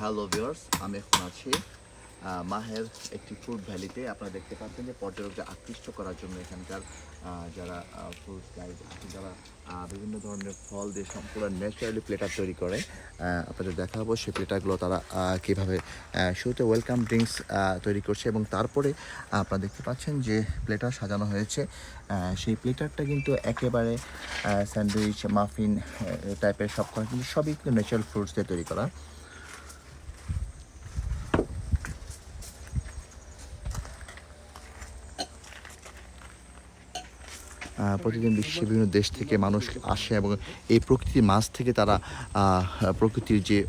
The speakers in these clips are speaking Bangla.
হ্যালো ভিউয়ার্স, আমি এখন আছি মাহের একটি ফ্রুট ভ্যালিতে। আপনারা দেখতে পাচ্ছেন যে পর্যটকদের আকৃষ্ট করার জন্য এখানকার যারা ফ্রুট গাইড আছে, যারা বিভিন্ন ধরনের ফল দিয়ে সম্পূর্ণ ন্যাচারালি প্লেটার তৈরি করে। আপনাদের দেখাবো সেই প্লেটারগুলো তারা কীভাবে শুরুতে ওয়েলকাম ড্রিঙ্কস তৈরি করছে, এবং তারপরে আপনারা দেখতে পাচ্ছেন যে প্লেটার সাজানো হয়েছে। সেই প্লেটারটা কিন্তু একেবারে স্যান্ডউইচ, মাফিন টাইপের সব করা, কিন্তু সবই কিন্তু ন্যাচারাল ফ্রুটস দিয়ে তৈরি করা। প্রতিদিন বিশ্বের বিভিন্ন দেশ থেকে মানুষ আসে এবং এই প্রকৃতির মাঝ থেকে তারা প্রকৃতির যে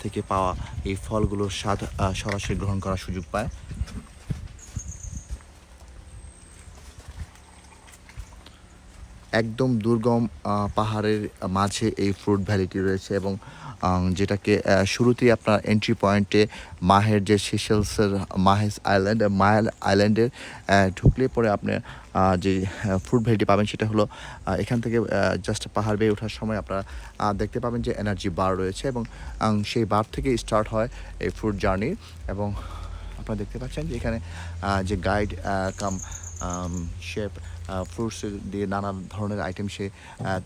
থেকে পাওয়া এই ফলগুলোর স্বাদ সরাসরি গ্রহণ করার সুযোগ পায়। একদম দুর্গম পাহাড়ের মাঝে এই ফ্রুট ভ্যালিটি রয়েছে, এবং যেটাকে শুরুতেই আপনার এন্ট্রি পয়েন্টে মাহের যে সিশেলসের মাহেস আইল্যান্ড, মাহের আইল্যান্ডের ঢুকলে পরে আপনি যে ফ্রুট ভ্যালিটি পাবেন সেটা হলো এখান থেকে জাস্ট পাহাড় বেয়ে ওঠার সময় আপনারা দেখতে পাবেন যে এনার্জি বার রয়েছে, এবং সেই বার থেকে স্টার্ট হয় এই ফ্রুট জার্নি। এবং আপনারা দেখতে পাচ্ছেন যে এখানে যে গাইড কাম শেফ ফ্রুটস দিয়ে নানা ধরনের আইটেম সে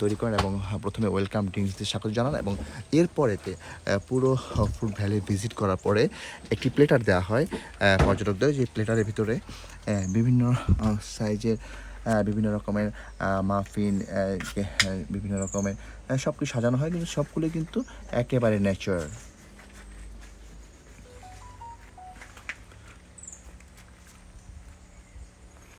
তৈরি করেন, এবং প্রথমে ওয়েলকাম ড্রিঙ্কস দিয়ে স্বাগত জানান, এবং এরপরেতে পুরো ফ্রুট ভ্যালি ভিজিট করার পরে একটি প্লেটার দেওয়া হয় পর্যটকদের। যে প্লেটারের ভিতরে বিভিন্ন সাইজের বিভিন্ন রকমের মাফিন, বিভিন্ন রকমের সব কিছু সাজানো হয়, কিন্তু সবগুলোই কিন্তু একেবারে ন্যাচারাল।